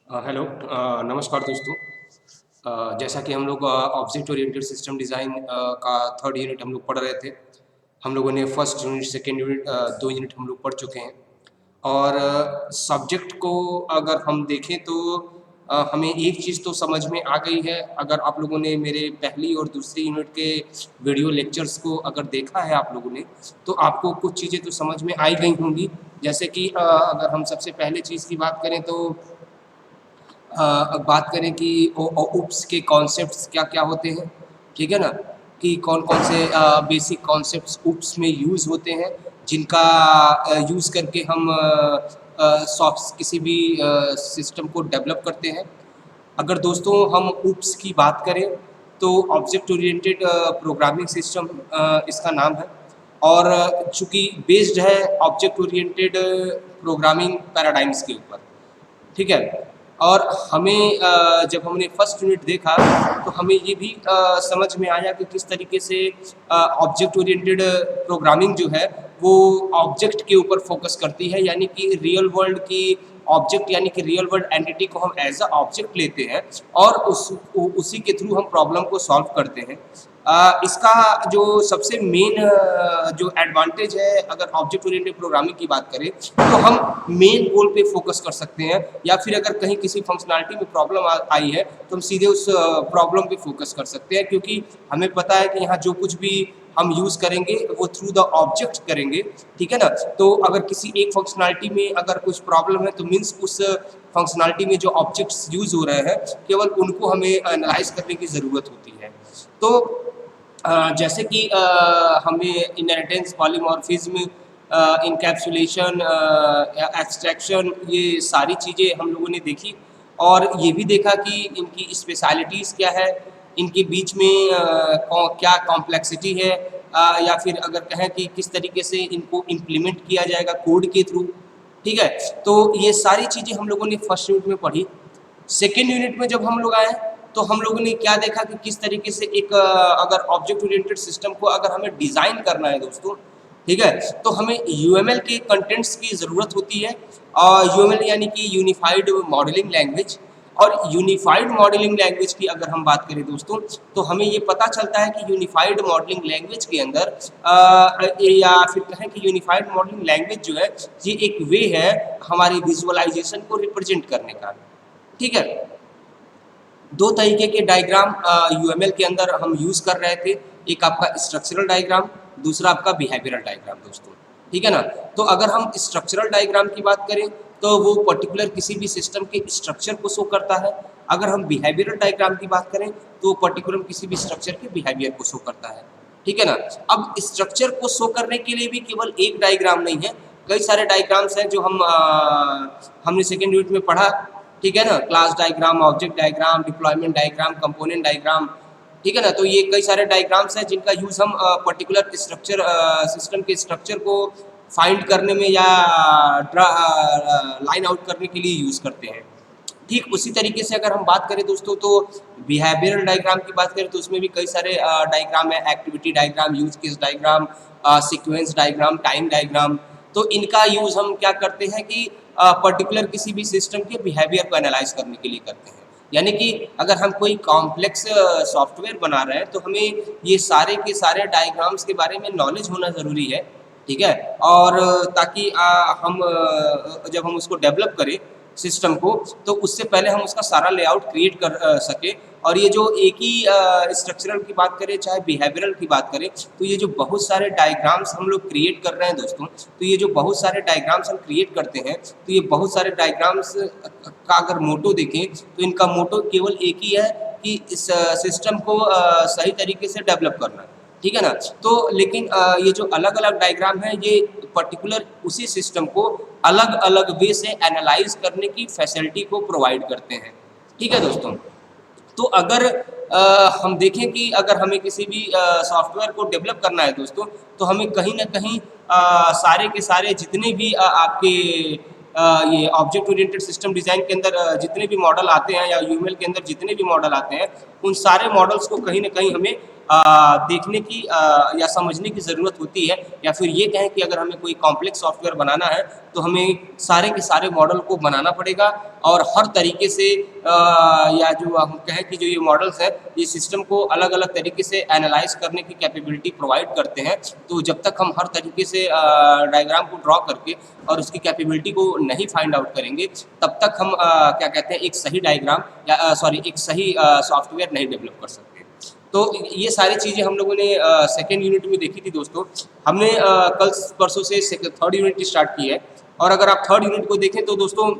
Hello नमस्कार दोस्तों। जैसा कि हम लोग ऑब्जेक्ट ओरिएंटेड सिस्टम डिज़ाइन का थर्ड यूनिट हम लोग पढ़ रहे थे। हम लोगों ने first unit second unit 2 unit हम लोग पढ़ चुके हैं। और सब्जेक्ट को अगर हम देखें तो हमें एक चीज़ तो समझ में आ गई है। अगर आप लोगों ने मेरे पहली और दूसरी यूनिट के वीडियो लेक्चर्स को अगर देखा है आप लोगों ने, तो आपको कुछ चीज़ें तो समझ में आ ही गई होंगी। जैसे कि अगर हम सबसे पहले चीज़ की बात करें तो अब बात करें कि उप्स के कॉन्सेप्ट्स क्या-क्या होते हैं, ठीक है ना? कि कौन-कौन से बेसिक कॉन्सेप्ट्स उप्स में यूज़ होते हैं, जिनका यूज़ करके हम सॉफ्ट किसी भी सिस्टम को डेवलप करते हैं। अगर दोस्तों हम उप्स की बात करें, तो ऑब्जेक्ट ओरिएंटेड प्रोग्रामिंग सिस्टम इसका नाम है। और चूँकि बेस्ड है ऑब्जेक्ट ओरिएंटेड प्रोग्रामिंग पैराडाइम्स के ऊपर, ठीक है। और हमें जब हमने फर्स्ट यूनिट देखा तो हमें ये भी समझ में आया कि किस तरीके से ऑब्जेक्ट ओरिएंटेड प्रोग्रामिंग जो है वो ऑब्जेक्ट के ऊपर फोकस करती है, यानी कि रियल वर्ल्ड की ऑब्जेक्ट यानी कि रियल वर्ल्ड एंटिटी को हम एज अ ऑब्जेक्ट लेते हैं और उसी के थ्रू हम प्रॉब्लम को सॉल्व करते हैं। इसका जो सबसे मेन जो एडवांटेज है, अगर ऑब्जेक्ट ओरिएंटेड प्रोग्रामिंग की बात करें तो हम मेन गोल पे फोकस कर सकते हैं, या फिर अगर कहीं किसी फंक्शनैलिटी में प्रॉब्लम आई है तो हम सीधे उस प्रॉब्लम पे फोकस कर सकते हैं, क्योंकि हमें पता है कि यहाँ जो कुछ भी हम यूज़ करेंगे वो थ्रू द ऑब्जेक्ट करेंगे, ठीक है ना। तो अगर किसी एक फंक्शनैलिटी में अगर कुछ प्रॉब्लम है तो मीन्स उस फंक्शनैलिटी में जो ऑब्जेक्ट्स यूज़ हो रहे हैं केवल उनको हमें एनालाइज करने की ज़रूरत होती है। तो जैसे कि हमें इनहेरिटेंस, पॉलीमॉर्फिज्म, इनकैप्सुलेशन, एब्स्ट्रैक्शन, ये सारी चीज़ें हम लोगों ने देखी। और ये भी देखा कि इनकी स्पेशलिटीज़ क्या है, इनके बीच में क्या कॉम्प्लेक्सिटी है, या फिर अगर कहें कि किस तरीके से इनको इम्प्लीमेंट किया जाएगा कोड के थ्रू, ठीक है। तो ये सारी चीज़ें हम लोगों ने फर्स्ट यूनिट में पढ़ी। सेकेंड यूनिट में जब हम लोग आए तो हम लोगों ने क्या देखा कि किस तरीके से एक अगर ऑब्जेक्ट ओरिएंटेड सिस्टम को अगर हमें डिज़ाइन करना है दोस्तों, ठीक है, तो हमें यूएमएल के कंटेंट्स की ज़रूरत होती है। यूएमएल यानी कि यूनिफाइड मॉडलिंग लैंग्वेज। और यूनिफाइड मॉडलिंग लैंग्वेज की अगर हम बात करें दोस्तों, तो हमें ये पता चलता है कि यूनिफाइड मॉडलिंग लैंग्वेज के अंदर या फिर कहें कि यूनिफाइड मॉडलिंग लैंग्वेज जो है ये एक वे है हमारी विजुअलाइजेशन को रिप्रेजेंट करने का, ठीक है। दो तरीके के डायग्राम यूएमएल के अंदर हम यूज़ कर रहे थे, एक आपका स्ट्रक्चरल डायग्राम, दूसरा आपका बिहेवियरल डायग्राम दोस्तों, ठीक है ना। तो अगर हम स्ट्रक्चरल डायग्राम की बात करें तो वो पर्टिकुलर किसी भी सिस्टम के स्ट्रक्चर को शो करता है। अगर हम बिहेवियरल डायग्राम की बात करें तो पर्टिकुलर किसी भी स्ट्रक्चर के बिहेवियर को शो करता है, ठीक है ना। अब स्ट्रक्चर को शो करने के लिए भी केवल एक डायग्राम नहीं है, कई सारे डायग्राम्स हैं जो हमने सेकेंड यूनिट में पढ़ा, ठीक है ना। Class diagram, object diagram, deployment diagram, component diagram, ठीक है ना। तो ये कई सारे डायग्राम्स हैं जिनका यूज़ हम पर्टिकुलर स्ट्रक्चर सिस्टम के स्ट्रक्चर को फाइंड करने में या लाइन आउट करने के लिए यूज़ करते हैं। ठीक उसी तरीके से अगर हम बात करें दोस्तों तो बिहेवियरल डायग्राम की बात करें तो उसमें भी कई सारे डायग्राम है, activity diagram, use case diagram, sequence diagram, time diagram. तो इनका यूज़ हम क्या करते हैं कि पर्टिकुलर किसी भी सिस्टम के बिहेवियर को एनालाइज करने के लिए करते हैं। यानी कि अगर हम कोई कॉम्प्लेक्स सॉफ्टवेयर बना रहे हैं तो हमें ये सारे के सारे डायग्राम्स के बारे में नॉलेज होना ज़रूरी है, ठीक है। और ताकि हम जब हम उसको डेवलप करें सिस्टम को, तो उससे पहले हम उसका सारा लेआउट क्रिएट कर सके। और ये जो एक ही स्ट्रक्चरल की बात करें चाहे बिहेवियरल की बात करें, तो ये जो बहुत सारे डायग्राम्स हम लोग क्रिएट कर रहे हैं दोस्तों, तो ये जो बहुत सारे डायग्राम्स हम क्रिएट करते हैं, तो ये बहुत सारे डायग्राम्स का अगर मोटो देखें तो इनका मोटो केवल एक ही है कि इस सिस्टम को सही तरीके से डेवलप करना, ठीक है ना। तो लेकिन ये जो अलग अलग डायग्राम है ये पर्टिकुलर उसी सिस्टम को अलग अलग वे से एनालाइज करने की फैसिलिटी को प्रोवाइड करते हैं, ठीक है दोस्तों। तो अगर हम देखें कि अगर हमें किसी भी सॉफ्टवेयर को डेवलप करना है दोस्तों, तो हमें कहीं ना कहीं सारे के सारे जितने भी आपके ये ऑब्जेक्ट ओरिएंटेड सिस्टम डिज़ाइन के अंदर जितने भी मॉडल आते हैं या यूएमएल के अंदर जितने भी मॉडल आते हैं, उन सारे मॉडल्स को कहीं ना कहीं हमें देखने की या समझने की ज़रूरत होती है, या फिर ये कहें कि अगर हमें कोई कॉम्प्लेक्स सॉफ्टवेयर बनाना है तो हमें सारे के सारे मॉडल को बनाना पड़ेगा और हर तरीके से या जो हम कहें कि जो ये मॉडल्स हैं ये सिस्टम को अलग अलग तरीके से एनालाइज करने की कैपेबिलिटी प्रोवाइड करते हैं। तो जब तक हम हर तरीके से डायग्राम को ड्रॉ करके और उसकी कैपेबिलिटी को नहीं फाइंड आउट करेंगे, तब तक हम क्या कहते हैं एक सही डायग्राम या सॉरी एक सही सॉफ्टवेयर नहीं डेवलप कर सकते। तो ये सारी चीज़ें हम लोगों ने सेकेंड यूनिट में देखी थी दोस्तों। हमने कल परसों से थर्ड यूनिट स्टार्ट की है, और अगर आप थर्ड यूनिट को देखें तो दोस्तों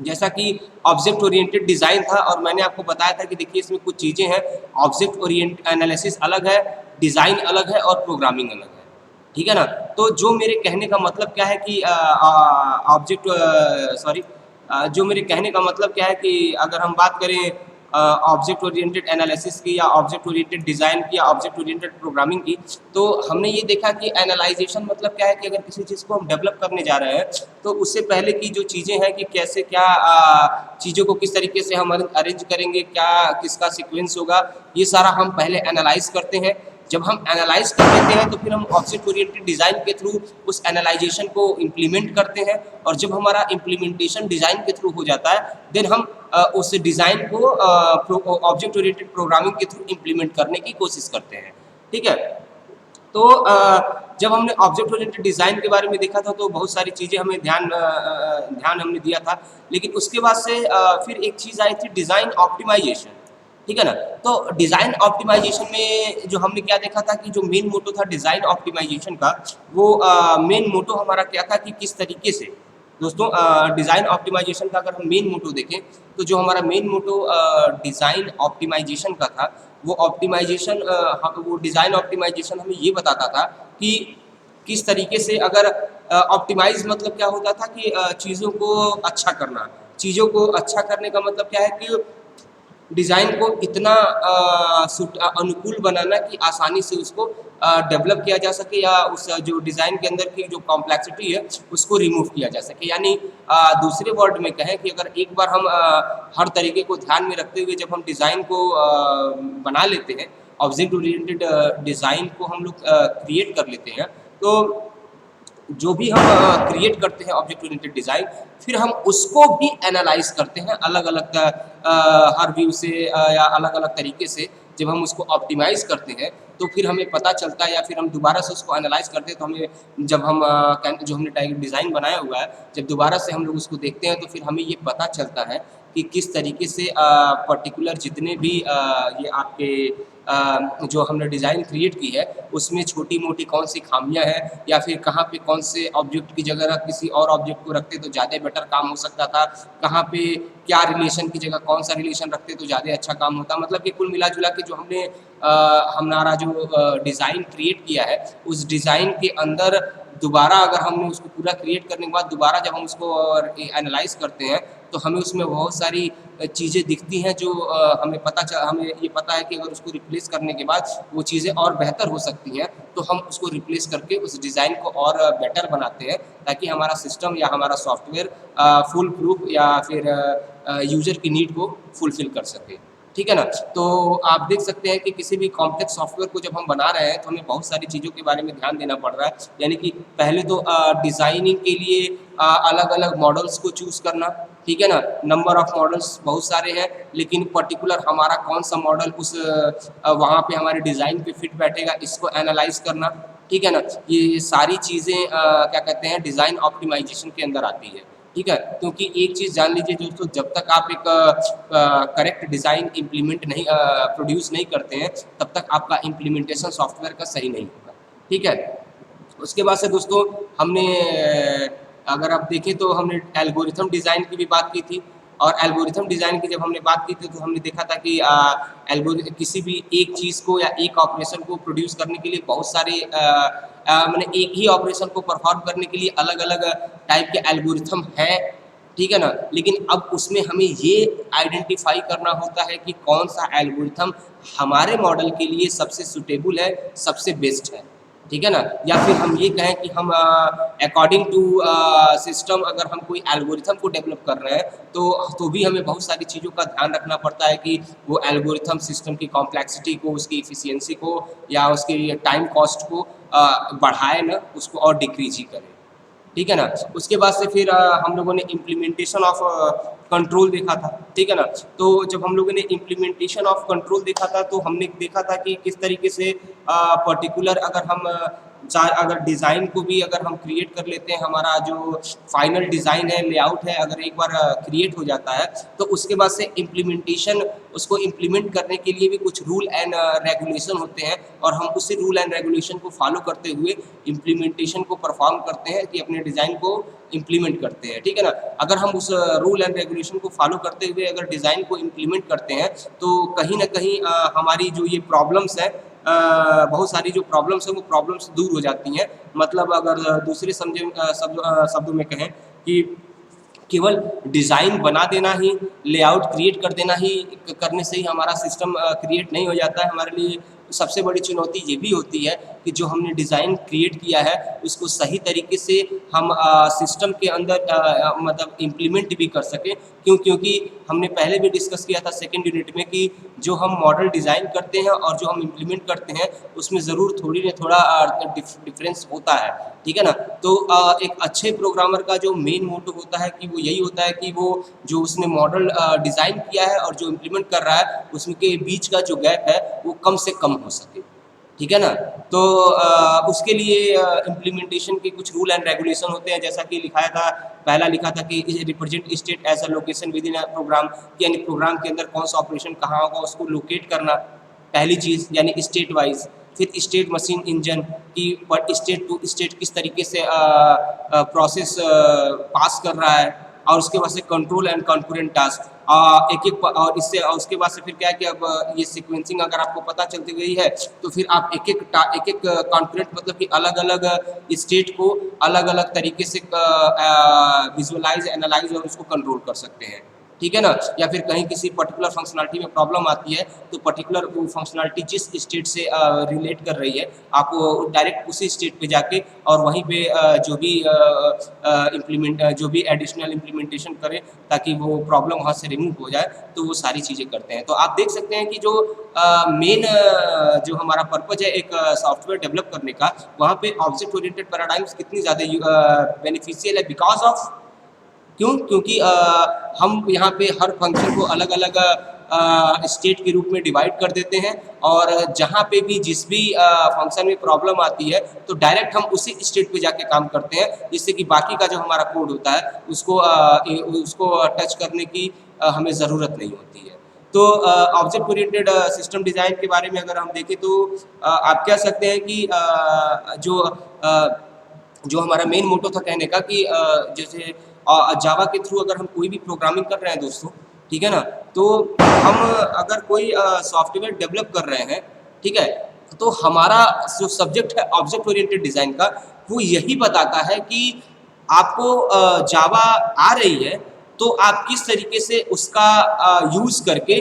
जैसा कि ऑब्जेक्ट ओरिएंटेड डिज़ाइन था, और मैंने आपको बताया था कि देखिए इसमें कुछ चीज़ें हैं। ऑब्जेक्ट ओरिएंट एनालिसिस अलग है, डिज़ाइन अलग है और प्रोग्रामिंग अलग है, ठीक है ना। तो जो मेरे कहने का मतलब क्या है कि जो मेरे कहने का मतलब क्या है कि अगर हम बात करें ऑब्जेक्ट ओरिएंटेड एनालिसिस की या ऑब्जेक्ट ओरिएंटेड डिज़ाइन की या ऑब्जेक्ट ओरिएंटेड प्रोग्रामिंग की, तो हमने ये देखा कि एनालाइजेशन मतलब क्या है कि अगर किसी चीज़ को हम डेवलप करने जा रहे हैं तो उससे पहले की जो चीज़ें हैं कि कैसे क्या चीज़ों को किस तरीके से हम अरेंज करेंगे, क्या किसका सीक्वेंस होगा, ये सारा हम पहले एनालाइज करते हैं। जब हम एनालाइज कर लेते हैं तो फिर हम ऑब्जेक्ट ओरिएंटेड डिज़ाइन के थ्रू उस एनालाइजेशन को इम्प्लीमेंट करते हैं, और जब हमारा इम्प्लीमेंटेशन डिज़ाइन के थ्रू हो जाता है देन हम उस डिज़ाइन को ऑब्जेक्ट ओरिएंटेड प्रोग्रामिंग के थ्रू इम्प्लीमेंट करने की कोशिश करते हैं, ठीक है। तो जब हमने ऑब्जेक्ट ओरिएंटेड डिज़ाइन के बारे में देखा था तो बहुत सारी चीज़ें हमें ध्यान हमने दिया था, लेकिन उसके बाद से फिर एक चीज़ आई थी डिज़ाइन ऑप्टिमाइजेशन, ठीक है ना। तो डिज़ाइन ऑप्टिमाइजेशन में जो हमने क्या देखा था कि जो मेन मोटो था डिज़ाइन ऑप्टिमाइजेशन का, वो मेन मोटो हमारा क्या था कि किस तरीके से दोस्तों डिज़ाइन ऑप्टिमाइजेशन का अगर हम मेन मोटो देखें तो जो हमारा मेन मोटो डिज़ाइन ऑप्टिमाइजेशन का था, वो ऑप्टिमाइजेशन वो डिज़ाइन ऑप्टिमाइजेशन हमें ये बताता था कि किस तरीके से अगर ऑप्टिमाइज़ मतलब क्या होता था कि चीज़ों को अच्छा करना। चीज़ों को अच्छा करने का मतलब क्या है कि डिज़ाइन को इतना अनुकूल बनाना कि आसानी से उसको डेवलप किया जा सके, या उस जो डिज़ाइन के अंदर की जो कॉम्प्लेक्सिटी है उसको रिमूव किया जा सके। यानी दूसरे वर्ड में कहें कि अगर एक बार हम हर तरीके को ध्यान में रखते हुए जब हम डिज़ाइन को बना लेते हैं, ऑब्जेक्ट ओरिएंटेड डिज़ाइन को हम लोग क्रिएट कर लेते हैं, तो जो भी हम क्रिएट करते हैं ऑब्जेक्ट ओरिएंटेड डिज़ाइन, फिर हम उसको भी एनालाइज करते हैं अलग अलग हर व्यू से या अलग अलग तरीके से। जब हम उसको ऑप्टिमाइज़ करते हैं तो फिर हमें पता चलता है, या फिर हम दोबारा से उसको एनालाइज करते हैं तो हमें जब हम जो हमने डिज़ाइन बनाया हुआ है जब दोबारा से हम लोग उसको देखते हैं तो फिर हमें ये पता चलता है कि किस तरीके से पर्टिकुलर जितने भी ये आपके जो हमने डिज़ाइन क्रिएट की है उसमें छोटी मोटी कौन सी खामियां हैं, या फिर कहाँ पे कौन से ऑब्जेक्ट की जगह किसी और ऑब्जेक्ट को रखते तो ज़्यादा बेटर काम हो सकता था, कहाँ पे क्या रिलेशन की जगह कौन सा रिलेशन रखते तो ज़्यादा अच्छा काम होता। मतलब कि कुल मिला जुला के जो हमने हमारा जो डिज़ाइन क्रिएट किया है उस डिज़ाइन के अंदर दोबारा अगर हमने उसको पूरा क्रिएट करने के बाद दोबारा जब हम उसको एनालाइज करते हैं तो हमें उसमें बहुत सारी चीज़ें दिखती हैं जो हमें ये पता है कि अगर उसको रिप्लेस करने के बाद वो चीज़ें और बेहतर हो सकती हैं, तो हम उसको रिप्लेस करके उस डिज़ाइन को और बेटर बनाते हैं ताकि हमारा सिस्टम या हमारा सॉफ्टवेयर फुल प्रूफ या फिर यूज़र की नीड को फुलफ़िल कर सके, ठीक है ना। तो आप देख सकते हैं कि किसी भी कॉम्प्लेक्स सॉफ्टवेयर को जब हम बना रहे हैं तो हमें बहुत सारी चीज़ों के बारे में ध्यान देना पड़ रहा है। यानी कि पहले तो डिज़ाइनिंग के लिए अलग अलग मॉडल्स को चूज़ करना, ठीक है ना। नंबर ऑफ़ मॉडल्स बहुत सारे हैं, लेकिन पर्टिकुलर हमारा कौन सा मॉडल उस वहाँ पे हमारे डिज़ाइन पे फिट बैठेगा इसको एनालाइज़ करना, ठीक है ना। ये सारी चीज़ें क्या कहते हैं डिज़ाइन ऑप्टिमाइजेशन के अंदर आती है, ठीक है। क्योंकि एक चीज़ जान लीजिए दोस्तों, जब तक आप एक करेक्ट डिज़ाइन इम्प्लीमेंट नहीं प्रोड्यूस नहीं करते हैं तब तक आपका इम्प्लीमेंटेशन सॉफ्टवेयर का सही नहीं होगा, ठीक है। उसके बाद से दोस्तों हमने अगर आप देखें तो हमने एल्गोरिथम डिज़ाइन की भी बात की थी, और एल्गोरिथम डिज़ाइन की जब हमने बात की थी तो हमने देखा था कि किसी भी एक चीज़ को या एक ऑपरेशन को प्रोड्यूस करने के लिए बहुत सारे मैंने एक ही ऑपरेशन को परफॉर्म करने के लिए अलग अलग टाइप के एल्गोरिथम हैं, ठीक है ना। लेकिन अब उसमें हमें ये आइडेंटिफाई करना होता है कि कौन सा एल्गोरिथम हमारे मॉडल के लिए सबसे सूटेबल है, सबसे बेस्ट है, ठीक है ना। या फिर हम ये कहें कि हम अकॉर्डिंग टू सिस्टम अगर हम कोई एल्गोरिथम को डेवलप कर रहे हैं तो भी हमें बहुत सारी चीज़ों का ध्यान रखना पड़ता है कि वो एल्गोरिथम सिस्टम की कॉम्प्लेक्सिटी को, उसकी इफ़िशियंसी को या उसकी टाइम कॉस्ट को बढ़ाए ना, उसको और डिक्रीज ही करे। ठीक है ना। उसके बाद से फिर हम लोगों ने इम्प्लीमेंटेशन ऑफ कंट्रोल देखा था। ठीक है ना। तो जब हम लोगों ने इम्प्लीमेंटेशन ऑफ कंट्रोल देखा था तो हमने देखा था कि किस तरीके से पर्टिकुलर अगर हम अगर डिज़ाइन को भी अगर हम क्रिएट कर लेते हैं, हमारा जो फाइनल डिज़ाइन है, लेआउट है, अगर एक बार क्रिएट हो जाता है तो उसके बाद से इम्प्लीमेंटेशन, उसको इम्प्लीमेंट करने के लिए भी कुछ रूल एंड रेगुलेशन होते हैं और हम उसी रूल एंड रेगुलेशन को फॉलो करते हुए इम्प्लीमेंटेशन को परफॉर्म करते हैं कि अपने डिज़ाइन को इम्प्लीमेंट करते हैं। ठीक है ना। अगर हम उस रूल एंड रेगुलेशन को फॉलो करते हुए अगर डिज़ाइन को इम्प्लीमेंट करते हैं तो कहीं ना कहीं हमारी जो ये प्रॉब्लम्स हैं, बहुत सारी जो प्रॉब्लम्स हैं वो प्रॉब्लम्स दूर हो जाती हैं। मतलब अगर दूसरे शब्दों में कहें कि केवल डिज़ाइन बना देना ही, लेआउट क्रिएट कर देना ही करने से ही हमारा सिस्टम क्रिएट नहीं हो जाता है। हमारे लिए सबसे बड़ी चुनौती ये भी होती है कि जो हमने डिज़ाइन क्रिएट किया है उसको सही तरीके से हम सिस्टम के अंदर मतलब इम्प्लीमेंट भी कर सकें। क्योंकि हमने पहले भी डिस्कस किया था सेकेंड यूनिट में कि जो हम मॉडल डिज़ाइन करते हैं और जो हम इम्प्लीमेंट करते हैं उसमें ज़रूर थोड़ी ना थोड़ा डिफरेंस होता है। ठीक है ना। तो एक अच्छे प्रोग्रामर का जो मेन मोटो होता है कि वो यही होता है कि वो जो उसने मॉडल डिज़ाइन किया है और जो इम्प्लीमेंट कर रहा है उसके बीच का जो गैप है वो कम से कम हो सके। ठीक है ना। तो उसके लिए इम्प्लीमेंटेशन के कुछ रूल एंड रेगुलेशन होते हैं, जैसा कि लिखाया था, पहला लिखा था कि represent state as a location within a program, यानी प्रोग्राम के अंदर कौन सा ऑपरेशन कहाँ होगा उसको लोकेट करना, पहली चीज़ यानी स्टेट वाइज। फिर स्टेट मशीन इंजन की पर स्टेट टू स्टेट किस तरीके से प्रोसेस पास कर रहा है, और उसके बाद से कंट्रोल एंड कॉन्करेंट टास्क एक एक और इससे और उसके बाद से फिर क्या है कि अब ये सीक्वेंसिंग अगर आपको पता चलती गई है तो फिर आप एक एक कॉन्करेंट मतलब कि अलग अलग स्टेट को अलग अलग तरीके से विजुअलाइज, एनालाइज और उसको कंट्रोल कर सकते हैं। ठीक है ना। या फिर कहीं किसी पर्टिकुलर फंक्शनलिटी में प्रॉब्लम आती है तो पर्टिकुलर वो फंक्शनलिटी जिस स्टेट से रिलेट कर रही है आप वो डायरेक्ट उसी स्टेट पे जाके और वहीं पे जो भी एडिशनल इम्प्लीमेंटेशन करें ताकि वो प्रॉब्लम वहाँ से रिमूव हो जाए, तो वो सारी चीज़ें करते हैं। तो आप देख सकते हैं कि जो मेन जो हमारा पर्पज है एक सॉफ्टवेयर डेवलप करने का, वहाँ पे ऑब्जेक्ट ओरिएंटेड पैराडाइम्स कितनी ज़्यादा बेनिफिशियल है। बिकॉज ऑफ क्यों? क्योंकि हम यहाँ पे हर फंक्शन को अलग अलग स्टेट के रूप में डिवाइड कर देते हैं और जहाँ पे भी जिस भी फंक्शन में प्रॉब्लम आती है तो डायरेक्ट हम उसी स्टेट पे जाके काम करते हैं, जिससे कि बाकी का जो हमारा कोड होता है उसको टच करने की हमें ज़रूरत नहीं होती है। तो ऑब्जेक्ट ओरिएंटेड सिस्टम डिज़ाइन के बारे में अगर हम देखें तो आप कह सकते हैं कि जो हमारा मेन मोटो था कहने का कि जैसे जावा के थ्रू अगर हम कोई भी प्रोग्रामिंग कर रहे हैं दोस्तों, ठीक है ना, तो हम अगर कोई सॉफ्टवेयर डेवलप कर रहे हैं, ठीक है, तो हमारा जो सब्जेक्ट है ऑब्जेक्ट ओरिएंटेड डिज़ाइन का वो यही बताता है कि आपको जावा आ रही है तो आप किस तरीके से उसका यूज़ करके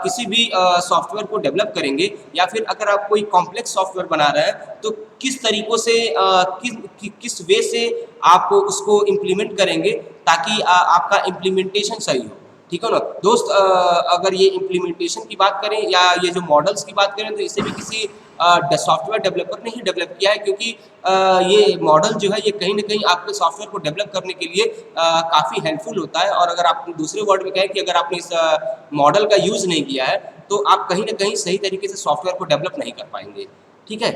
किसी भी सॉफ्टवेयर को डेवलप करेंगे, या फिर अगर आप कोई कॉम्प्लेक्स सॉफ्टवेयर बना रहे हैं तो किस तरीक़ों से किस वे से आप उसको इम्प्लीमेंट करेंगे ताकि आपका इम्प्लीमेंटेशन सही हो। ठीक है ना दोस्त। अगर ये इम्प्लीमेंटेशन की बात करें या ये जो मॉडल्स की बात करें तो इसे भी किसी सॉफ्टवेयर डेवलपर ने ही डेवलप किया है, क्योंकि ये मॉडल जो है ये कहीं ना कहीं आपके सॉफ्टवेयर को डेवलप करने के लिए काफ़ी हेल्पफुल होता है। और अगर आप दूसरे वर्ड में कहें कि अगर आपने इस मॉडल का यूज़ नहीं किया है तो आप कहीं ना कहीं सही तरीके से सॉफ्टवेयर को डेवलप नहीं कर पाएंगे। ठीक है।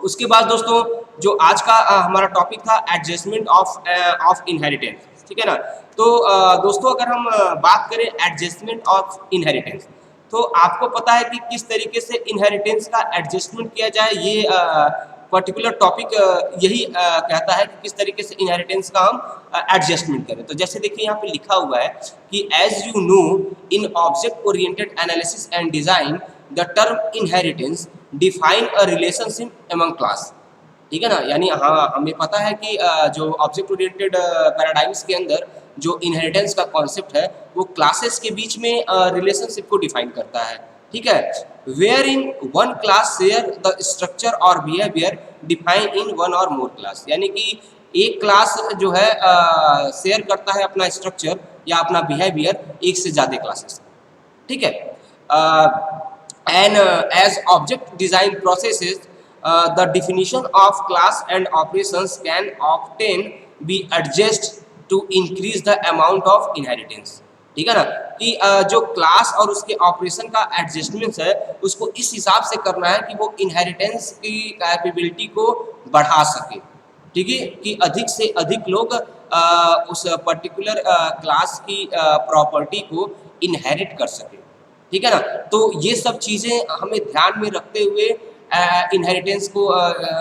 उसके बाद दोस्तों जो आज का हमारा टॉपिक था एडजस्टमेंट ऑफ इनहेरिटेंस। ठीक है ना। तो दोस्तों अगर हम बात करें एडजस्टमेंट ऑफ इनहेरिटेंस, तो आपको पता है कि किस तरीके से इनहेरिटेंस का एडजस्टमेंट किया जाए। ये पर्टिकुलर टॉपिक यही कहता है कि किस तरीके से इनहेरिटेंस का हम एडजस्टमेंट करें। तो जैसे देखिए यहाँ पे लिखा हुआ है कि as you know in object oriented analysis and design the term inheritance define a relationship among class. ठीक है ना। यानी हाँ हमें पता है कि जो ऑब्जेक्ट ओरिएंटेड पैराडाइम्स के अंदर जो इनहेरिटेंस का कॉन्सेप्ट है वो क्लासेस के बीच में रिलेशनशिप को डिफाइन करता है। ठीक है, wherein one class share the structure और behaviour define in one or more class, यानी कि एक क्लास जो है शेयर करता है अपना स्ट्रक्चर या अपना बिहेवियर एक से ज़्यादा क्लासेस, ठीक है। And as object design processes the definition of class and operations can often be adjust to increase the amount of inheritance, ठीक है ना, कि जो क्लास और उसके ऑपरेशन का एडजस्टमेंट है उसको इस हिसाब से करना है कि वो इनहेरिटेंस की कैपेबिलिटी को बढ़ा सके, ठीक है, कि अधिक से अधिक लोग उस पर्टिकुलर क्लास की प्रॉपर्टी को इनहेरिट कर सके, ठीक है ना। तो ये सब चीज़ें हमें ध्यान में रखते हुए इनहेरिटेंस को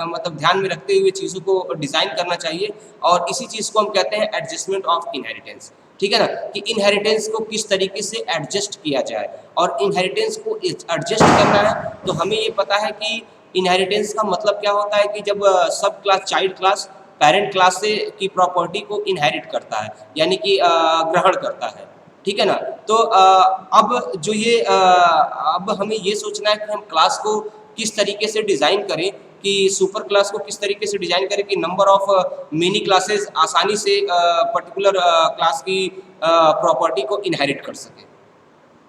मतलब ध्यान में रखते हुए चीज़ों को डिज़ाइन करना चाहिए, और इसी चीज़ को हम कहते हैं एडजस्टमेंट ऑफ इनहेरिटेंस, ठीक है ना, कि इनहेरिटेंस को किस तरीके से एडजस्ट किया जाए। और इनहेरिटेंस को एडजस्ट करना है तो हमें ये पता है कि इनहेरिटेंस का मतलब क्या होता है कि जब सब class child class parent class से की प्रॉपर्टी को इनहेरिट करता है, यानी कि ग्रहण करता है, ठीक है ना। तो अब जो ये अब हमें ये सोचना है कि हम क्लास को किस तरीके से डिज़ाइन करें, कि सुपर क्लास को किस तरीके से डिज़ाइन करें कि नंबर ऑफ मेनी क्लासेस आसानी से पर्टिकुलर क्लास की प्रॉपर्टी को इनहेरिट कर सकें,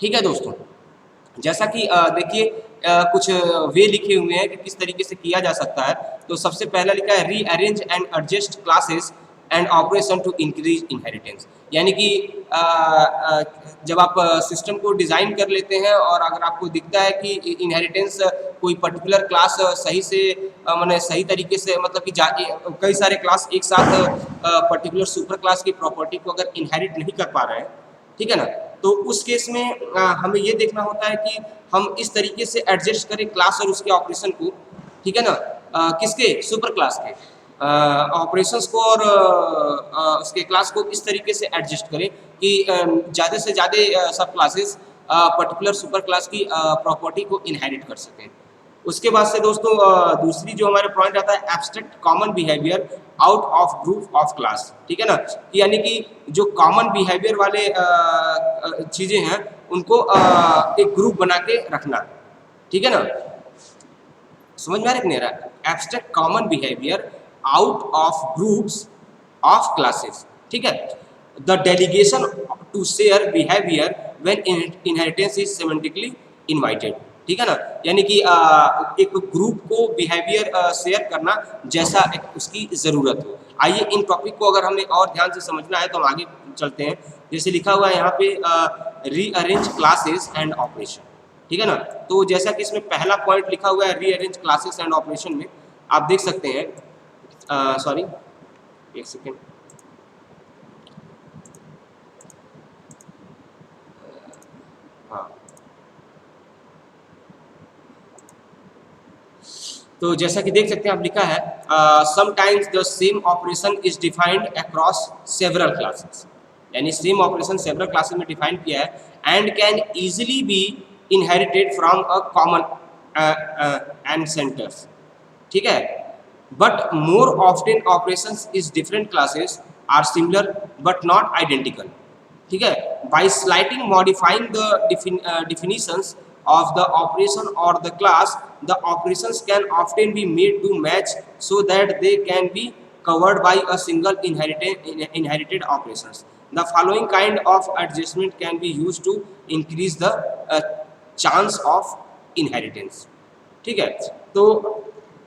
ठीक है दोस्तों। जैसा कि देखिए कुछ वे लिखे हुए हैं कि किस तरीके से किया जा सकता है। तो सबसे पहला लिखा है rearrange and adjust classes and operation to increase inheritance, यानी कि जब आप सिस्टम को डिज़ाइन कर लेते हैं और अगर आपको दिखता है कि इनहेरिटेंस कोई पर्टिकुलर क्लास सही से मैंने सही तरीके से मतलब कि कई सारे क्लास एक साथ पर्टिकुलर सुपर क्लास की प्रॉपर्टी को अगर इनहेरिट नहीं कर पा रहे हैं, ठीक है ना, तो उस केस में हमें ये देखना होता है कि हम इस तरीके से एडजस्ट करें क्लास और उसके ऑपरेशन को, ठीक है ना, किसके सुपर क्लास के ऑपरेशंस को और उसके क्लास को इस तरीके से एडजस्ट करें कि ज़्यादा से ज़्यादा सब क्लासेस पर्टिकुलर सुपर क्लास की प्रॉपर्टी को इनहेरिट कर सकें। उसके बाद से दोस्तों दूसरी जो हमारे पॉइंट आता है abstract common behaviour out of group of class, ठीक है ना, यानी कि जो कॉमन बिहेवियर वाले चीज़ें हैं उनको एक ग्रुप बना के रखना, ठीक है ना। समझ में आ रहा है कि नहीं आ रहा? Abstract common behaviour out of groups of classes, ठीक है। The delegation to share behaviour when inheritance is semantically invited, ठीक है ना, यानी कि एक ग्रुप को बिहेवियर शेयर करना जैसा उसकी ज़रूरत हो। आइए इन टॉपिक को अगर हमें और ध्यान से समझना है तो हम आगे चलते हैं। जैसे लिखा हुआ है यहाँ पे रीअरेंज क्लासेस एंड ऑपरेशन, ठीक है ना। तो जैसा कि इसमें पहला पॉइंट लिखा हुआ है रीअरेंज क्लासेस एंड ऑपरेशन में आप देख सकते हैं, सॉरी एक सेकेंड, हाँ, तो जैसा कि देख सकते हैं आप लिखा है sometimes the same operation is defined across several classes, यानी सेम ऑपरेशन सेवरल क्लासेस में डिफाइन किया है and can easily be inherited from a common and centres, ठीक है, but more often operations is different classes are similar but not identical, ठीक है, by slighting modifying the definitions of the operation or the class, the operations can often be made to match so that they can be covered by a single inherited operations. The following kind of adjustment can be used to increase the chance of inheritance, ठीक है। तो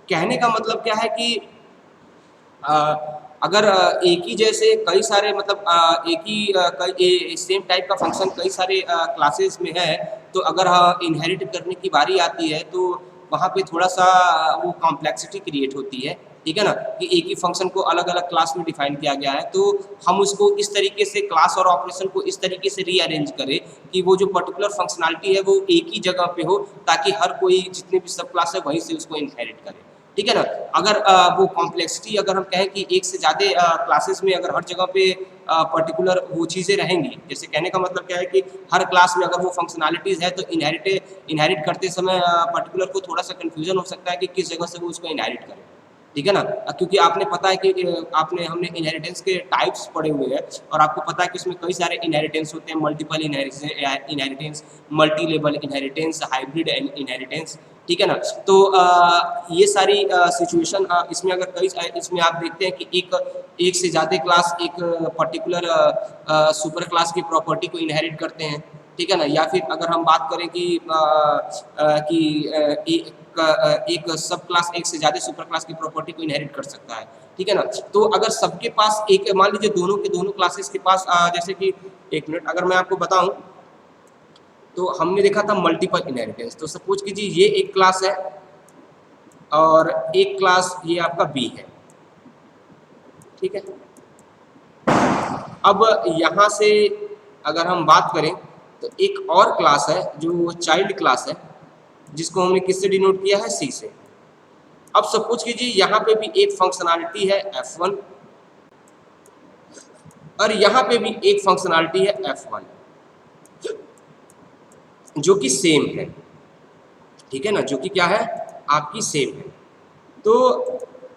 कहने का मतलब क्या है कि अगर एक ही जैसे कई सारे मतलब एक ही सेम टाइप का फंक्शन कई सारे क्लासेस में है, तो अगर इनहेरिट करने की बारी आती है तो वहाँ पे थोड़ा सा वो कॉम्प्लेक्सिटी क्रिएट होती है, ठीक है ना, कि एक ही फंक्शन को अलग अलग क्लास में डिफाइन किया गया है, तो हम उसको इस तरीके से क्लास और ऑपरेशन को इस तरीके से रीअरेंज करें कि वो जो पर्टिकुलर फंक्शनलिटी है वो एक ही जगह पे हो, ताकि हर कोई जितने भी सब क्लास है वहीं से उसको इनहेरिट करे, ठीक है ना। अगर वो कॉम्प्लेक्सिटी अगर हम कहें कि एक से ज़्यादा क्लासेस में अगर हर जगह पे पर्टिकुलर वो चीज़ें रहेंगी, जैसे कहने का मतलब क्या है कि हर क्लास में अगर वो फंक्शनैलिटीज़ है तो इनहेरिट करते समय पर्टिकुलर को थोड़ा सा कन्फ्यूजन हो सकता है कि किस जगह से वो उसको इनहेरिट करें, ठीक है ना। क्योंकि आपने पता है कि हमने इनहेरिटेंस के टाइप्स पढ़े हुए हैं और आपको पता है कि उसमें कई सारे इनहेरिटेंस होते हैं, multiple inheritance, multi level inheritance, hybrid inheritance, ठीक है ना। तो ये सारी सिचुएशन इसमें अगर इसमें आप देखते हैं कि एक से ज़्यादा क्लास एक पर्टिकुलर सुपर क्लास की प्रॉपर्टी को इनहेरिट करते हैं, ठीक है ना। या फिर अगर हम बात करें कि एक सब क्लास एक से ज़्यादा सुपर क्लास की प्रॉपर्टी को इनहेरिट कर सकता है, ठीक है ना। तो अगर सबके पास एक, मान लीजिए दोनों के दोनों क्लासेस के पास जैसे कि, एक मिनट अगर मैं आपको बताऊं, तो हमने देखा था मल्टीपल इनहेरिटेंस। तो सपोज कीजिए ये एक क्लास है और एक क्लास ये आपका बी है, ठीक है। अब यहाँ से अगर हम बात करें तो एक और क्लास है जो चाइल्ड क्लास है, जिसको हमने किससे डिनोट किया है, सी से। अब सपोज कीजिए यहाँ पे भी एक फंक्शनैलिटी है F1 और यहाँ पे भी एक फंक्शनैलिटी है F1 जो कि सेम है, ठीक है ना, जो कि क्या है, आपकी सेम है। तो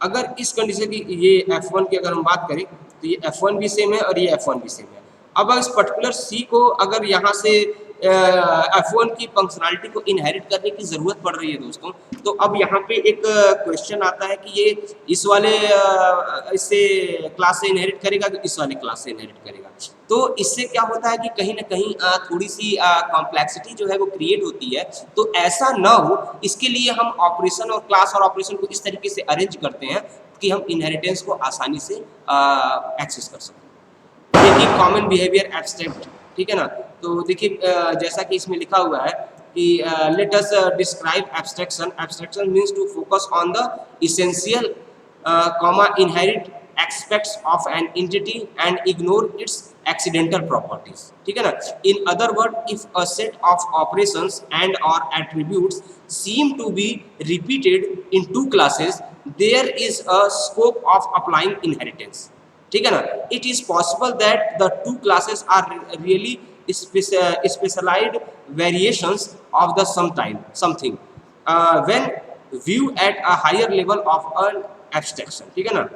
अगर इस कंडीशन की ये F1 की अगर हम बात करें तो ये F1 भी सेम है और ये F1 भी सेम है। अब इस पर्टिकुलर C को अगर यहाँ से F1 की फंक्शनैलिटी को इनहेरिट करने की ज़रूरत पड़ रही है दोस्तों, तो अब यहाँ पे एक क्वेश्चन आता है कि ये इस वाले इससे क्लास से इनहेरिट करेगा कि इस वाले क्लास से इनहेरिट करेगा। तो इससे क्या होता है कि कहीं ना कहीं थोड़ी सी कॉम्प्लेक्सिटी जो है वो क्रिएट होती है। तो ऐसा ना हो, इसके लिए हम ऑपरेशन और क्लास और ऑपरेशन को इस तरीके से अरेंज करते हैं कि हम इनहेरिटेंस को आसानी से एक्सेस कर सकें। देखिए कॉमन बिहेवियर एब्स्ट्रैक्ट, ठीक है ना। तो देखिए जैसा कि इसमें लिखा हुआ है कि let us describe abstraction. Abstraction means to focus on the essential inherit aspects of an entity and ignore its accidental properties, ठीक है ना। In other words, if a set of operations and or attributes seem to be repeated in two classes, there is a scope of applying inheritance, ठीक है ना। It is possible that the two classes are really specialized variations of the something when viewed at a higher level of an abstraction, ठीक है ना।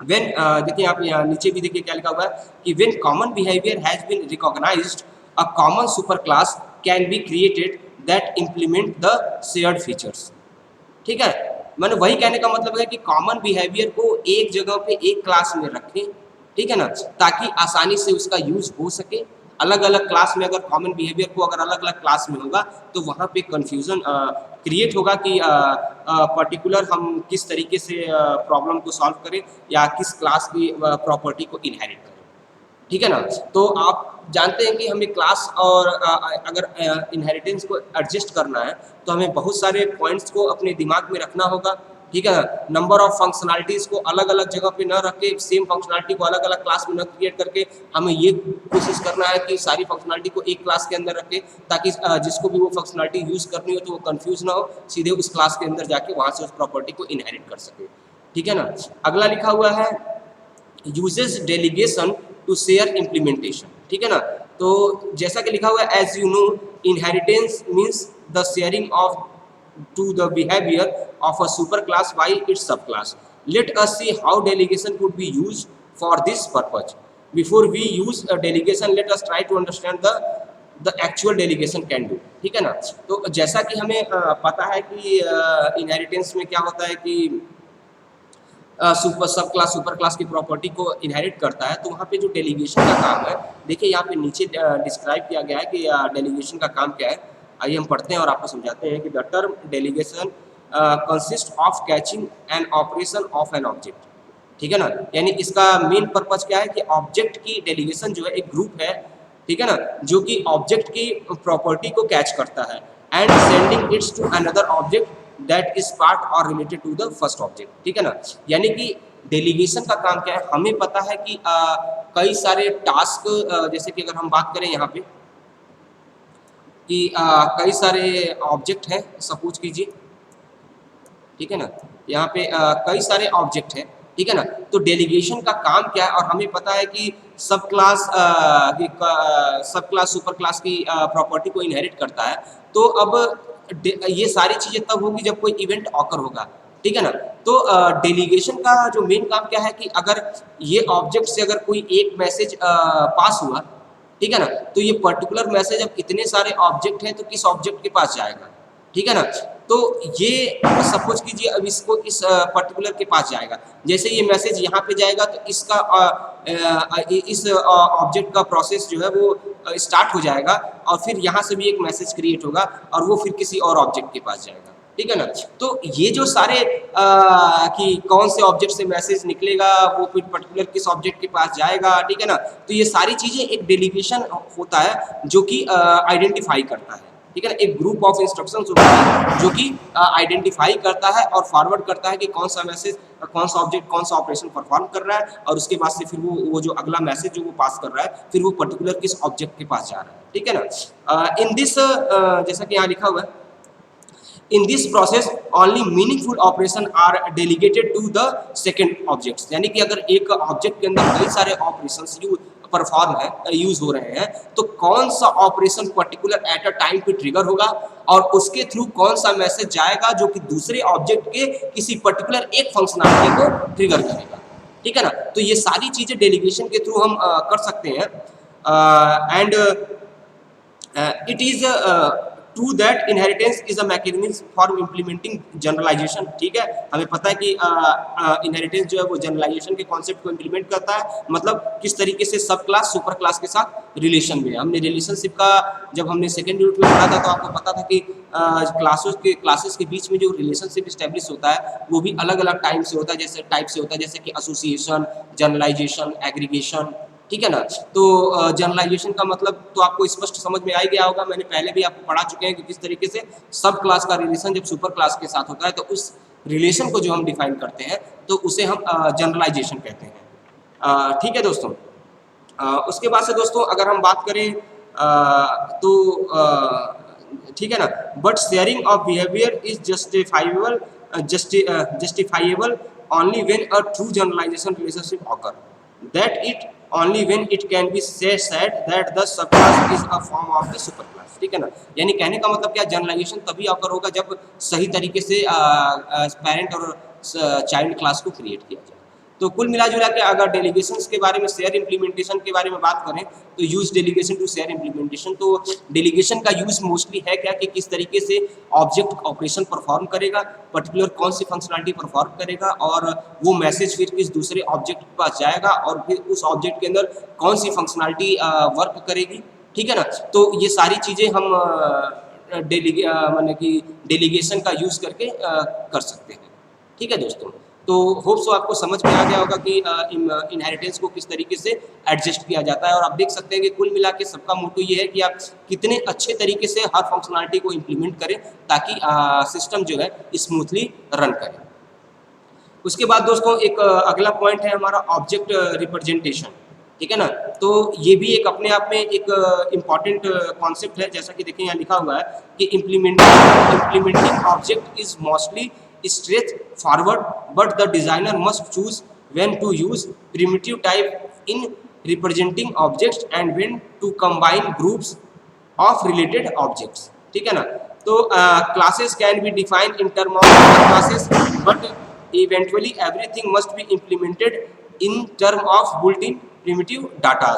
when देखिए आप यहाँ नीचे भी देखिए क्या लिखा हुआ है कि when common behavior has been recognized, a common superclass can be created that implement the shared features, ठीक है। मैंने वही कहने का मतलब है कि कॉमन बिहेवियर को एक जगह पे एक क्लास में रखें, ठीक है ना, ताकि आसानी से उसका यूज हो सके। अलग अलग क्लास में अगर कॉमन बिहेवियर को अगर अलग अलग क्लास में होगा तो वहाँ पे कंफ्यूजन क्रिएट होगा कि पर्टिकुलर हम किस तरीके से प्रॉब्लम को सॉल्व करें या किस क्लास की प्रॉपर्टी को इनहेरिट करें, ठीक है ना। तो आप जानते हैं कि हमें क्लास और अगर इनहेरिटेंस को एडजस्ट करना है तो हमें बहुत सारे पॉइंट्स को अपने दिमाग में रखना होगा, ठीक है। नंबर ऑफ फंक्शनैलिटीज़ को अलग अलग जगह पे न रख के, सेम फंक्शनैलिटी को अलग अलग क्लास में न क्रिएट करके, हमें ये कोशिश करना है कि सारी फंक्शनैलिटी को एक क्लास के अंदर रखें, ताकि जिसको भी वो फंक्शनैलिटी यूज़ करनी हो तो वो कंफ्यूज ना हो, सीधे उस क्लास के अंदर जाके वहाँ से उस प्रॉपर्टी को इनहेरिट कर सके, ठीक है ना। अगला लिखा हुआ है uses delegation to share implementation, ठीक है ना। तो जैसा कि लिखा हुआ है as you know inheritance means the sharing of to the behavior of a superclass by its subclass. Let us see how delegation could be used for this purpose. Before we use a delegation, let us try to understand the actual delegation can do, ठीक है ना। तो जैसा कि हमें पता है कि इनहेरिटेंस में क्या होता है कि सुपर क्लास की प्रॉपर्टी को इनहेरिट करता है, तो वहाँ पे जो डेलीगेशन का काम है, देखिए यहाँ पे नीचे डिस्क्राइब किया गया है कि डेलीगेशन का काम क्या है। आइए हम पढ़ते हैं और आपको समझाते हैं कि the term delegation consist of catching an operation of an object, ठीक है ना। यानी इसका मेन पर्पज क्या है कि ऑब्जेक्ट की डेलीगेशन जो है एक ग्रुप है, ठीक है ना, जो कि ऑब्जेक्ट की प्रॉपर्टी को कैच करता है and sending its to another object that is part और related to the first object, ठीक है ना। यानी कि डेलीगेशन का काम क्या है, हमें पता है कि कई सारे टास्क जैसे कि अगर हम बात करें यहाँ पे कि कई सारे ऑब्जेक्ट हैं, सपोज कीजिए, ठीक है ना, यहाँ पे कई सारे ऑब्जेक्ट हैं, ठीक है ना। तो डेलीगेशन का काम क्या है, और हमें पता है कि सब क्लास सुपर क्लास की प्रॉपर्टी को इनहेरिट करता है। तो अब ये सारी चीज़ें तब होगी जब कोई इवेंट ऑकर होगा, ठीक है ना। तो डेलीगेशन का जो मेन काम क्या है कि अगर ये ऑब्जेक्ट से अगर कोई एक मैसेज पास हुआ, ठीक है ना, तो ये पर्टिकुलर मैसेज अब इतने सारे ऑब्जेक्ट हैं तो किस ऑब्जेक्ट के पास जाएगा, ठीक है ना। तो ये सपोज कीजिए अब इसको इस पर्टिकुलर के पास जाएगा, जैसे ये मैसेज यहाँ पे जाएगा तो इसका इस ऑब्जेक्ट का प्रोसेस जो है वो स्टार्ट हो जाएगा और फिर यहाँ से भी एक मैसेज क्रिएट होगा और वो फिर किसी और ऑब्जेक्ट के पास जाएगा, ठीक है ना। तो ये जो सारे कि कौन से ऑब्जेक्ट से मैसेज निकलेगा, वो फिर पर्टिकुलर किस ऑब्जेक्ट के पास जाएगा, ठीक है ना, तो ये सारी चीजें एक डेलीगेशन होता है जो कि आइडेंटिफाई करता है, ठीक है ना। एक ग्रुप ऑफ इंस्ट्रक्शंस होता है जो कि आइडेंटिफाई करता है और फॉरवर्ड करता है कि कौन सा मैसेज, कौन सा ऑब्जेक्ट कौन सा ऑपरेशन परफॉर्म कर रहा है, और उसके बाद से फिर वो जो अगला मैसेज जो वो पास कर रहा है फिर वो पर्टिकुलर किस ऑब्जेक्ट के पास जा रहा है, ठीक है ना। इन दिस जैसा कि यहाँ लिखा हुआ है, in this process only meaningful operation are delegated to the second objects, यानी कि अगर एक ऑब्जेक्ट के अंदर कई सारे ऑपरेशंस परफॉर्म है यूज हो रहे हैं तो कौन सा operation particular at a time पे ट्रिगर होगा और उसके थ्रू कौन सा मैसेज जाएगा जो कि दूसरे ऑब्जेक्ट के किसी पर्टिकुलर एक फंक्शनलिटी को ट्रिगर करेगा, ठीक है ना। तो ये सारी चीजें डेलीगेशन के थ्रू हम कर सकते हैं। And it is true that inheritance is a mechanism for implementing generalization, ठीक है। हमें पता है कि इनहेरिटेंस जो है वो जनरलाइजेशन के कॉन्सेप्ट को इम्प्लीमेंट करता है, मतलब किस तरीके से सब क्लास सुपर क्लास के साथ रिलेशन में। हमने रिलेशनशिप का जब हमने सेकेंड यूनिट में पढ़ा था तो आपको पता था कि क्लासेस के बीच में जो रिलेशनशिप स्टैब्लिश होता है वो भी अलग अलग टाइप से होता है, जैसे कि एसोसिएशन, जनरलाइजेशन, एग्रीगेशन, ठीक है ना। तो जनरलाइजेशन का मतलब तो आपको स्पष्ट समझ में आ ही गया होगा, मैंने पहले भी आपको पढ़ा चुके हैं कि किस तरीके से सब क्लास का रिलेशन जब सुपर क्लास के साथ होता है तो उस रिलेशन को जो हम डिफाइन करते हैं तो उसे हम जनरलाइजेशन कहते हैं, ठीक है दोस्तों। उसके बाद से दोस्तों अगर हम बात करें तो ठीक है ना, but sharing of behaviour is justifiable only when a true generalization relationship occur, that it only when it can be said that the subclass is a form of the superclass, ठीक है ना। यानी कहने का मतलब क्या, जनरलाइजेशन तभी occur होगा जब सही तरीके से पेरेंट और चाइल्ड क्लास को क्रिएट किया जाए। तो कुल मिला जुला के अगर डेलीगेशंस के बारे में, शेयर इम्प्लीमेंटेशन के बारे में बात करें तो use delegation to share implementation, तो डेलीगेशन का यूज मोस्टली है क्या कि किस तरीके से ऑब्जेक्ट ऑपरेशन परफॉर्म करेगा, पर्टिकुलर कौन सी फंक्शनलिटी परफॉर्म करेगा और वो मैसेज फिर किस दूसरे ऑब्जेक्ट के पास जाएगा और फिर उस ऑब्जेक्ट के अंदर कौन सी फंक्शनलिटी वर्क करेगी, ठीक है ना। तो ये सारी चीज़ें हम माने कि डेलीगेशन का यूज़ करके कर सकते हैं, ठीक है दोस्तों। तो होप सो आपको समझ में आ गया होगा कि इनहेरिटेंस को किस तरीके से एडजस्ट किया जाता है, और आप देख सकते हैं कि कुल मिला के सबका मोटो ये है कि आप कितने अच्छे तरीके से हर फंक्शनलिटी को इम्प्लीमेंट करें ताकि सिस्टम जो है स्मूथली रन करे। उसके बाद दोस्तों एक अगला पॉइंट है हमारा ऑब्जेक्ट रिप्रेजेंटेशन, ठीक है ना। तो ये भी एक अपने आप में एक इम्पॉर्टेंट कॉन्सेप्ट है, जैसा कि देखिए यहाँ लिखा हुआ है कि implementing object is mostly straightforward, but the designer must choose when to use primitive type in representing objects and when to combine groups of related objects, ठीक है ना। तो classes can be defined in terms of classes, but eventually everything must be implemented in terms of built-in primitive data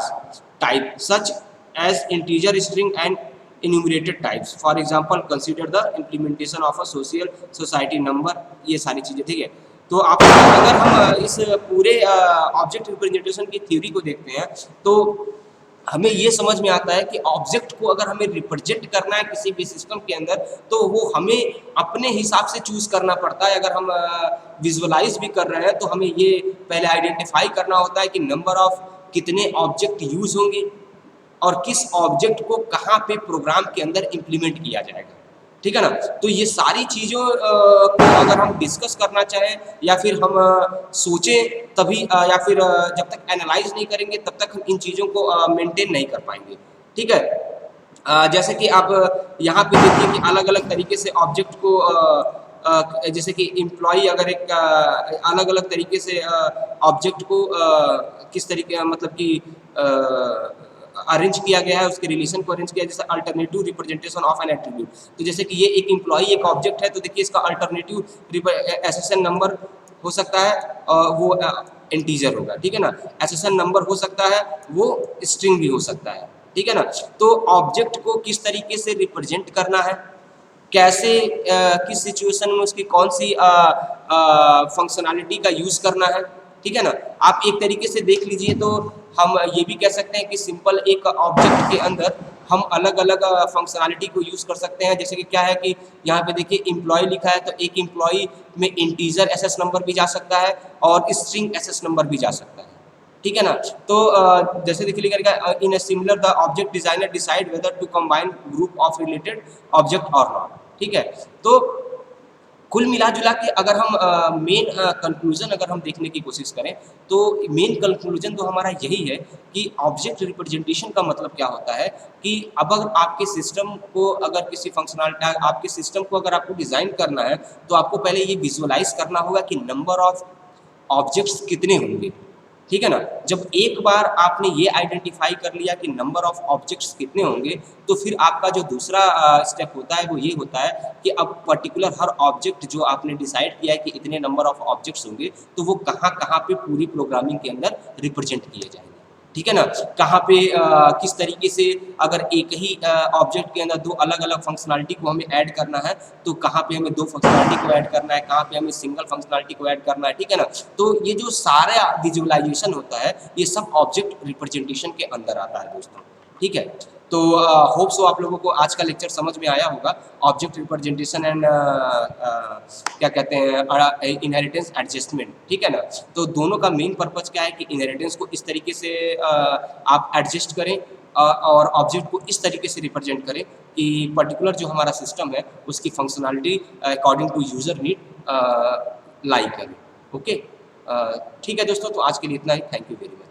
type such as integer, string and enumerated types. For example, consider the implementation of a society number, ये सारी चीज़ें, ठीक है। तो आप अगर हम इस पूरे ऑब्जेक्ट रिप्रेजेंटेशन की थ्योरी को देखते हैं तो हमें ये समझ में आता है कि ऑब्जेक्ट को अगर हमें रिप्रेजेंट करना है किसी भी सिस्टम के अंदर तो वो हमें अपने हिसाब से चूज करना पड़ता है। अगर हम विजुअलाइज भी कर रहे हैं तो हमें ये पहले आइडेंटिफाई करना होता है कि नंबर ऑफ कितने ऑब्जेक्ट यूज होंगे और किस ऑब्जेक्ट को कहाँ पे प्रोग्राम के अंदर इम्प्लीमेंट किया जाएगा, ठीक है ना। तो ये सारी चीज़ों को अगर हम डिस्कस करना चाहें या फिर हम सोचें तभी या फिर जब तक एनालाइज नहीं करेंगे तब तक हम इन चीज़ों को मेंटेन नहीं कर पाएंगे, ठीक है। जैसे कि आप यहाँ पे देखिए कि अलग अलग तरीके से ऑब्जेक्ट को जैसे कि एम्प्लॉई अगर एक अलग अलग तरीके से ऑब्जेक्ट को किस तरीके मतलब कि अरेंज किया गया है, उसके रिलेशन को अरेंज किया, जैसे alternative representation of N attribute. तो जैसे कि ये एक एम्प्लॉय एक ऑब्जेक्ट है, तो देखिए इसका अल्टरनेटिव एसएसएन नंबर हो सकता है, वो इंटीजर होगा, ठीक है ना। एसएसएन नंबर हो सकता है, वो स्ट्रिंग भी हो सकता है, ठीक है ना। तो ऑब्जेक्ट को किस तरीके से रिप्रेजेंट करना है, कैसे किस सिचुएशन में उसकी कौन सी फंक्शनैलिटी का यूज करना है, ठीक है ना। आप एक तरीके से देख लीजिए तो हम ये भी कह सकते हैं कि सिंपल एक ऑब्जेक्ट के अंदर हम अलग अलग फंक्शनैलिटी को यूज कर सकते हैं। जैसे कि क्या है कि यहाँ पे देखिए एम्प्लॉय लिखा है, तो एक एम्प्लॉय में इंटीजर एसएस नंबर भी जा सकता है और स्ट्रिंग एसएस नंबर भी जा सकता है, ठीक है ना। तो जैसे देखिए लिखा in a similar the object designer decide whether to combine group of related object और नॉट, ठीक है। तो कुल मिला जुला के अगर हम मेन कंक्लूजन अगर हम देखने की कोशिश करें, तो मेन कंक्लूजन तो हमारा यही है कि ऑब्जेक्ट रिप्रेजेंटेशन का मतलब क्या होता है कि अब अगर आपके सिस्टम को अगर किसी फंक्शनलिटी आपके सिस्टम को अगर आपको डिज़ाइन करना है, तो आपको पहले ये विजुअलाइज करना होगा कि नंबर ऑफ ऑब्जेक्ट्स कितने होंगे, ठीक है ना। जब एक बार आपने ये आइडेंटिफाई कर लिया कि नंबर ऑफ ऑब्जेक्ट्स कितने होंगे, तो फिर आपका जो दूसरा स्टेप होता है वो ये होता है कि अब पर्टिकुलर हर ऑब्जेक्ट जो आपने डिसाइड किया है कि इतने नंबर ऑफ ऑब्जेक्ट्स होंगे, तो वो कहाँ कहाँ पे पूरी प्रोग्रामिंग के अंदर रिप्रेजेंट किए जाएंगे, ठीक है ना। कहाँ पे किस तरीके से अगर एक ही ऑब्जेक्ट के अंदर दो अलग अलग फंक्शनलिटी को हमें ऐड करना है, तो कहाँ पे हमें दो फंक्शनलिटी को ऐड करना है, कहाँ पे हमें सिंगल फंक्शनलिटी को ऐड करना है, ठीक है ना। तो ये जो सारा विजुअलाइजेशन होता है, ये सब ऑब्जेक्ट रिप्रेजेंटेशन के अंदर आता है दोस्तों, ठीक है। तो होप सो आप लोगों को आज का लेक्चर समझ में आया होगा, ऑब्जेक्ट रिप्रेजेंटेशन एंड क्या कहते हैं इनहेरिटेंस एडजस्टमेंट, ठीक है ना। तो दोनों का मेन पर्पज क्या है कि इनहेरिटेंस को इस तरीके से आप एडजस्ट करें और ऑब्जेक्ट को इस तरीके से रिप्रेजेंट करें कि पर्टिकुलर जो हमारा सिस्टम है उसकी functionality according to user need लाई करें, ओके। ठीक है दोस्तों, तो आज के लिए इतना ही, थैंक यू वेरी मच।